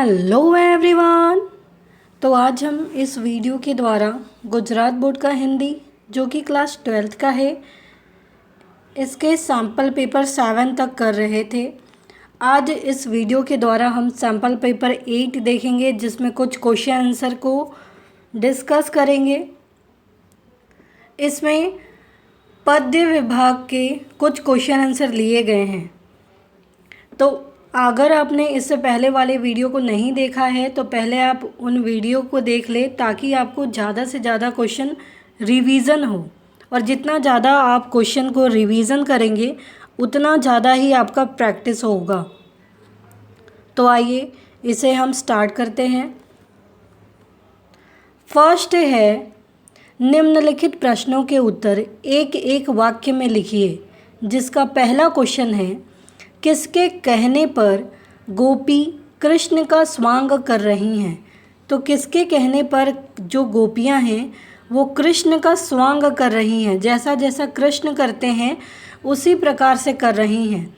Hello everyone. तो आज हम इस वीडियो के द्वारा गुजरात बोर्ड का हिंदी जो कि क्लास 12th का है, इसके सैम्पल पेपर 7 तक कर रहे थे। आज इस वीडियो के द्वारा हम सैम्पल पेपर 8 देखेंगे, जिसमें कुछ क्वेश्चन आंसर को डिस्कस करेंगे। इसमें पद्य विभाग के कुछ क्वेश्चन आंसर लिए गए हैं। तो अगर आपने इससे पहले वाले वीडियो को नहीं देखा है तो पहले आप उन वीडियो को देख लें, ताकि आपको ज़्यादा से ज़्यादा क्वेश्चन रिवीजन हो। और जितना ज़्यादा आप क्वेश्चन को रिवीजन करेंगे उतना ज़्यादा ही आपका प्रैक्टिस होगा। तो आइए इसे हम स्टार्ट करते हैं। फर्स्ट है, निम्नलिखित प्रश्नों के उत्तर एक एक वाक्य में लिखिए। जिसका पहला क्वेश्चन है, किसके कहने पर गोपी कृष्ण का स्वांग कर रही हैं? तो किसके कहने पर जो गोपियां हैं वो कृष्ण का स्वांग कर रही हैं, जैसा जैसा कृष्ण करते हैं उसी प्रकार से कर रही हैं।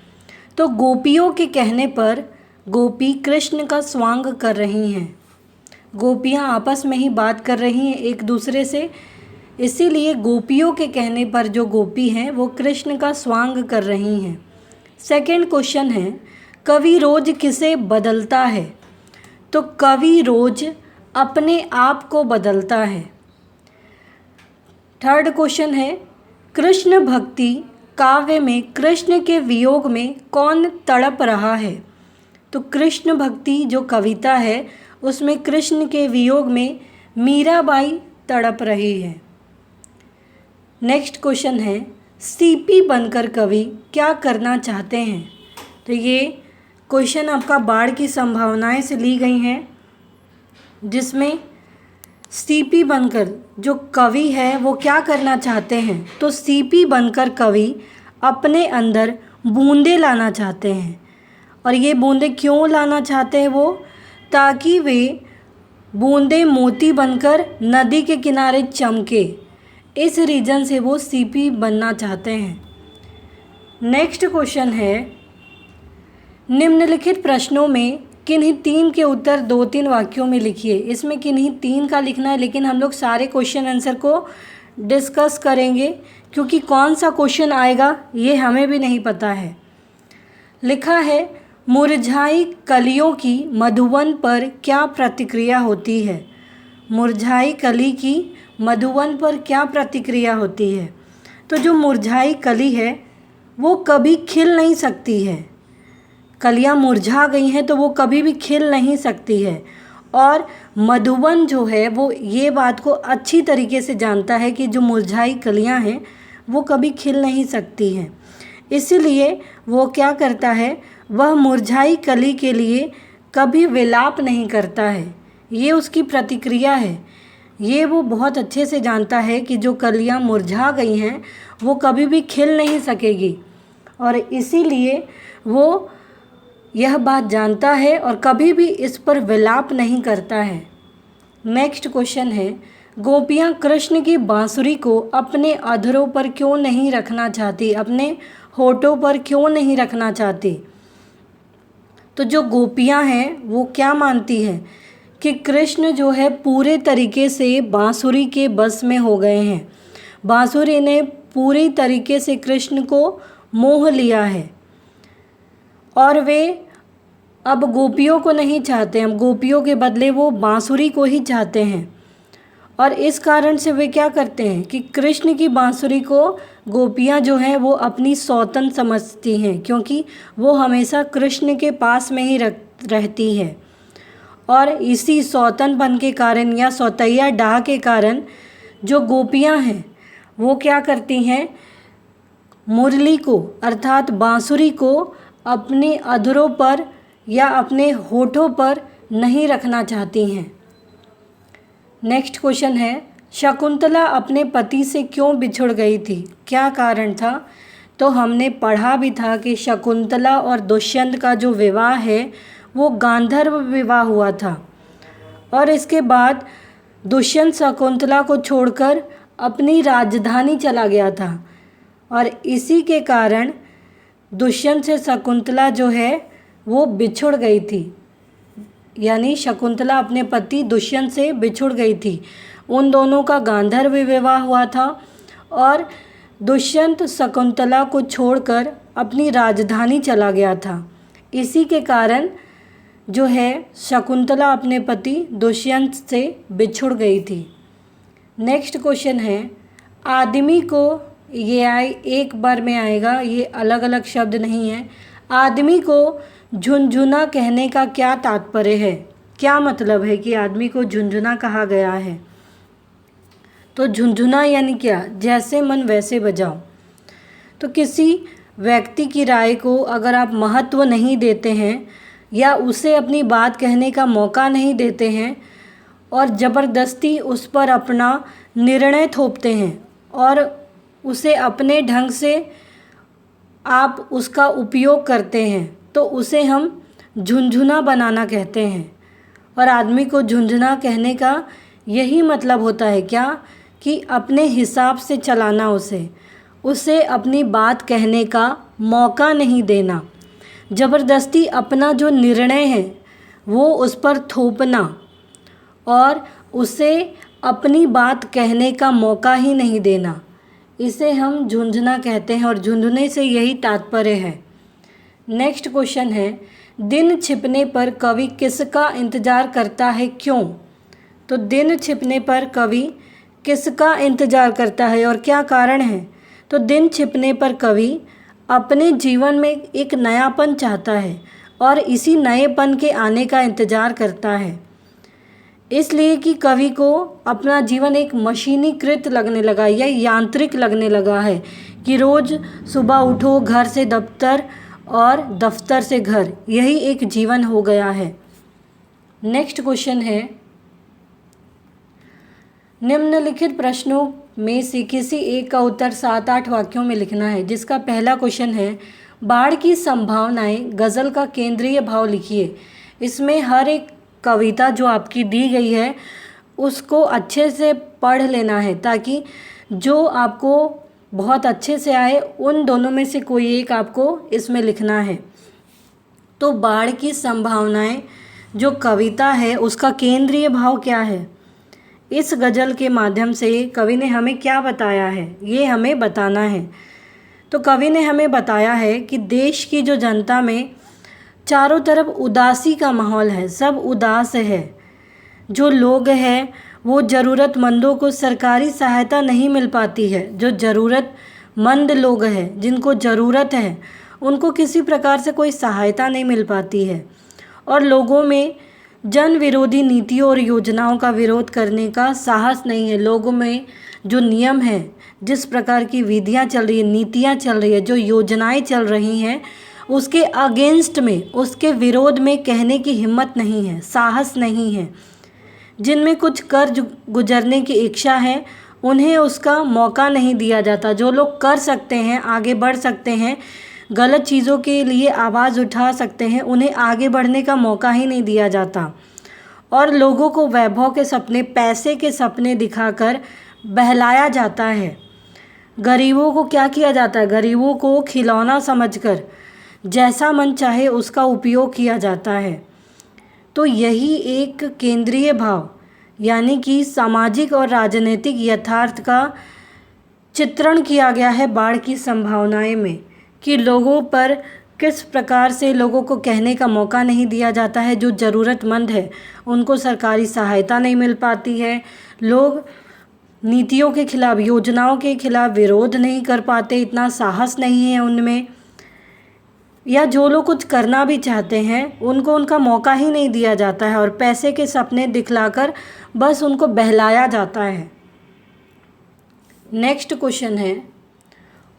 तो गोपियों के कहने पर गोपी कृष्ण का स्वांग कर रही हैं। गोपियां आपस में ही बात कर रही हैं एक दूसरे से, इसीलिए गोपियों के कहने पर जो गोपी हैं वो कृष्ण का स्वांग कर रही हैं। सेकंड क्वेश्चन है, कवि रोज किसे बदलता है? तो कवि रोज अपने आप को बदलता है। थर्ड क्वेश्चन है, कृष्ण भक्ति काव्य में कृष्ण के वियोग में कौन तड़प रहा है? तो कृष्ण भक्ति जो कविता है उसमें कृष्ण के वियोग में मीराबाई तड़प रही है। नेक्स्ट क्वेश्चन है, सीपी बनकर कवि क्या करना चाहते हैं? तो ये क्वेश्चन आपका बाढ़ की संभावनाएं से ली गई हैं, जिसमें सीपी बनकर जो कवि है वो क्या करना चाहते हैं? तो सीपी बनकर कवि अपने अंदर बूंदें लाना चाहते हैं। और ये बूंदें क्यों लाना चाहते हैं वो? ताकि वे बूंदें मोती बनकर नदी के किनारे चमके। इस रीजन से वो सीपी बनना चाहते हैं। नेक्स्ट क्वेश्चन है, निम्नलिखित प्रश्नों में किन्हीं 3 के उत्तर 2-3 वाक्यों में लिखिए। इसमें किन्हीं 3 का लिखना है, लेकिन हम लोग सारे क्वेश्चन आंसर को डिस्कस करेंगे, क्योंकि कौन सा क्वेश्चन आएगा ये हमें भी नहीं पता है। लिखा है, मुरझाई कलियों की मधुवन पर क्या प्रतिक्रिया होती है? मुरझाई कली की मधुवन पर क्या प्रतिक्रिया होती है? तो जो मुरझाई कली है वो कभी खिल नहीं सकती है। कलियां मुरझा गई हैं तो वो कभी भी खिल नहीं सकती है। और मधुवन जो है वो ये बात को अच्छी तरीके से जानता है कि जो मुरझाई कलियां हैं वो कभी खिल नहीं सकती हैं। इसीलिए वो क्या करता है, वह मुरझाई कली के लिए कभी विलाप नहीं करता है। ये उसकी प्रतिक्रिया है। ये वो बहुत अच्छे से जानता है कि जो कलियां मुरझा गई हैं वो कभी भी खिल नहीं सकेगी, और इसीलिए वो यह बात जानता है और कभी भी इस पर विलाप नहीं करता है। नेक्स्ट क्वेश्चन है, गोपियां कृष्ण की बांसुरी को अपने अधरों पर क्यों नहीं रखना चाहती? अपने होठों पर क्यों नहीं रखना चाहती? तो जो गोपियां हैं वो क्या मानती हैं कि कृष्ण जो है पूरे तरीके से बांसुरी के बस में हो गए हैं। बांसुरी ने पूरी तरीके से कृष्ण को मोह लिया है, और वे अब गोपियों को नहीं चाहते। अब गोपियों के बदले वो बांसुरी को ही चाहते हैं। और इस कारण से वे क्या करते हैं कि कृष्ण की बांसुरी को गोपियां जो हैं वो अपनी सौतन समझती हैं, क्योंकि वो हमेशा कृष्ण के पास में ही रहती है। और इसी सौतनपन के कारण या सौतैया डाह के कारण जो गोपियां हैं वो क्या करती हैं, मुरली को अर्थात बांसुरी को अपने अधरों पर या अपने होठों पर नहीं रखना चाहती हैं। नेक्स्ट क्वेश्चन है, शकुंतला अपने पति से क्यों बिछुड़ गई थी? क्या कारण था? तो हमने पढ़ा भी था कि शकुंतला और दुष्यंत का जो विवाह है वो गांधर्व विवाह हुआ था, और इसके बाद दुष्यंत शकुंतला को छोड़कर अपनी राजधानी चला गया था, और इसी के कारण दुष्यंत से शकुंतला जो है वो बिछुड़ गई थी। यानी शकुंतला अपने पति दुष्यंत से बिछुड़ गई थी। उन दोनों का गांधर्व विवाह हुआ था और दुष्यंत शकुंतला को छोड़कर अपनी राजधानी चला गया था। इसी के कारण जो है शकुंतला अपने पति दुष्यंत से बिछुड़ गई थी। नेक्स्ट क्वेश्चन है, आदमी को, ये एक बार में आएगा, ये अलग अलग शब्द नहीं है। आदमी को झुनझुना कहने का क्या तात्पर्य है? क्या मतलब है कि आदमी को झुनझुना कहा गया है? तो झुनझुना यानी क्या? जैसे मन वैसे बजाओ। तो किसी व्यक्ति की राय को अगर आप महत्व नहीं देते हैं या उसे अपनी बात कहने का मौका नहीं देते हैं और ज़बरदस्ती उस पर अपना निर्णय थोपते हैं और उसे अपने ढंग से आप उसका उपयोग करते हैं, तो उसे हम झुनझुना बनाना कहते हैं। और आदमी को झुनझुना कहने का यही मतलब होता है क्या? कि अपने हिसाब से चलाना, उसे अपनी बात कहने का मौका नहीं देना, ज़बरदस्ती अपना जो निर्णय है वो उस पर थोपना और उसे अपनी बात कहने का मौका ही नहीं देना, इसे हम झुनझुना कहते हैं और झुनझुने से यही तात्पर्य है। नेक्स्ट क्वेश्चन है, दिन छिपने पर कवि किसका इंतज़ार करता है, क्यों? तो दिन छिपने पर कवि किसका इंतज़ार करता है और क्या कारण है? तो दिन छिपने पर कवि अपने जीवन में एक नयापन चाहता है और इसी नएपन के आने का इंतज़ार करता है, इसलिए कि कवि को अपना जीवन एक मशीनीकृत लगने लगा या यांत्रिक लगने लगा है कि रोज़ सुबह उठो, घर से दफ्तर और दफ्तर से घर, यही एक जीवन हो गया है। नेक्स्ट क्वेश्चन है, निम्नलिखित प्रश्नों में से किसी एक का उत्तर 7-8 वाक्यों में लिखना है। जिसका पहला क्वेश्चन है, बाढ़ की संभावनाएं गज़ल का केंद्रीय भाव लिखिए। इसमें हर एक कविता जो आपकी दी गई है उसको अच्छे से पढ़ लेना है ताकि जो आपको बहुत अच्छे से आए, उन दोनों में से कोई एक आपको इसमें लिखना है। तो बाढ़ की संभावनाएं जो कविता है उसका केंद्रीय भाव क्या है? इस गज़ल के माध्यम से कवि ने हमें क्या बताया है, ये हमें बताना है। तो कवि ने हमें बताया है कि देश की जो जनता में चारों तरफ उदासी का माहौल है, सब उदास है। जो लोग हैं वो ज़रूरतमंदों को सरकारी सहायता नहीं मिल पाती है। जो ज़रूरतमंद लोग हैं, जिनको ज़रूरत है, उनको किसी प्रकार से कोई सहायता नहीं मिल पाती है। और लोगों में जन विरोधी नीतियों और योजनाओं का विरोध करने का साहस नहीं है। लोगों में जो नियम है, जिस प्रकार की विधियाँ चल रही है, नीतियाँ चल रही है, जो योजनाएं चल रही हैं, उसके अगेंस्ट में, उसके विरोध में कहने की हिम्मत नहीं है, साहस नहीं है। जिनमें कुछ कर गुजरने की इच्छा है, उन्हें उसका मौका नहीं दिया जाता। जो लोग कर सकते हैं, आगे बढ़ सकते हैं, गलत चीज़ों के लिए आवाज़ उठा सकते हैं, उन्हें आगे बढ़ने का मौका ही नहीं दिया जाता। और लोगों को वैभव के सपने, पैसे के सपने दिखाकर बहलाया जाता है। गरीबों को क्या किया जाता है? गरीबों को खिलौना समझकर जैसा मन चाहे उसका उपयोग किया जाता है। तो यही एक केंद्रीय भाव यानी कि सामाजिक और राजनीतिक यथार्थ का चित्रण किया गया है बाढ़ की संभावनाएं में, कि लोगों पर किस प्रकार से लोगों को कहने का मौका नहीं दिया जाता है। जो ज़रूरतमंद है उनको सरकारी सहायता नहीं मिल पाती है। लोग नीतियों के खिलाफ, योजनाओं के खिलाफ विरोध नहीं कर पाते, इतना साहस नहीं है उनमें। या जो लोग कुछ करना भी चाहते हैं उनको उनका मौका ही नहीं दिया जाता है और पैसे के सपने दिखलाकर बस उनको बहलाया जाता है। नेक्स्ट क्वेश्चन है,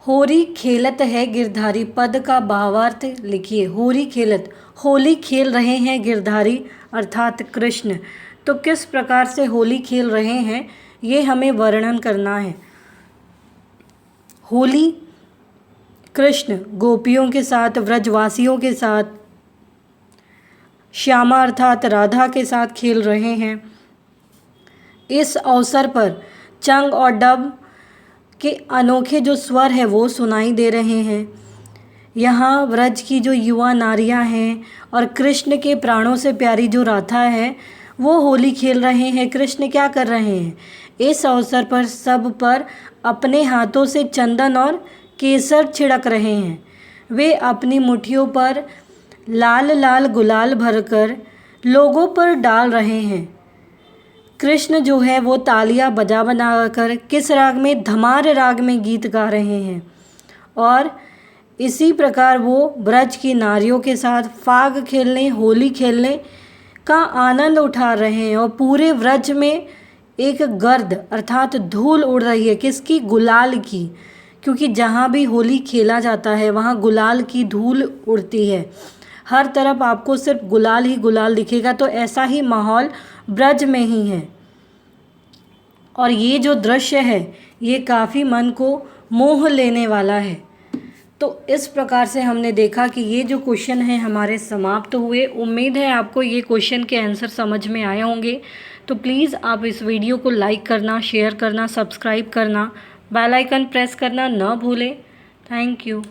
होरी खेलत है गिरधारी पद का भावार्थ लिखिए। होरी खेलत, होली खेल रहे हैं गिरधारी अर्थात कृष्ण। तो किस प्रकार से होली खेल रहे हैं ये हमें वर्णन करना है। होली कृष्ण गोपियों के साथ, व्रजवासियों के साथ, श्यामा अर्थात राधा के साथ खेल रहे हैं। इस अवसर पर चंग और डब के अनोखे जो स्वर है वो सुनाई दे रहे हैं। यहाँ ब्रज की जो युवा नारियाँ हैं और कृष्ण के प्राणों से प्यारी जो राधा है वो होली खेल रहे हैं। कृष्ण क्या कर रहे हैं, इस अवसर पर सब पर अपने हाथों से चंदन और केसर छिड़क रहे हैं। वे अपनी मुट्ठियों पर लाल लाल गुलाल भरकर लोगों पर डाल रहे हैं। कृष्ण जो है वो तालियां बजा बना कर किस राग में, धमार राग में गीत गा रहे हैं और इसी प्रकार वो ब्रज की नारियों के साथ फाग खेलने, होली खेलने का आनंद उठा रहे हैं। और पूरे ब्रज में एक गर्द अर्थात धूल उड़ रही है, किसकी, गुलाल की, क्योंकि जहाँ भी होली खेला जाता है वहाँ गुलाल की धूल उड़ती है। हर तरफ आपको सिर्फ गुलाल ही गुलाल दिखेगा। तो ऐसा ही माहौल ब्रज में ही है और ये जो दृश्य है ये काफ़ी मन को मोह लेने वाला है। तो इस प्रकार से हमने देखा कि ये जो क्वेश्चन हैं हमारे समाप्त हुए। उम्मीद है आपको ये क्वेश्चन के आंसर समझ में आए होंगे। तो प्लीज़ आप इस वीडियो को लाइक करना, शेयर करना, सब्सक्राइब करना, बेल आइकन प्रेस करना ना भूलें। Thank you.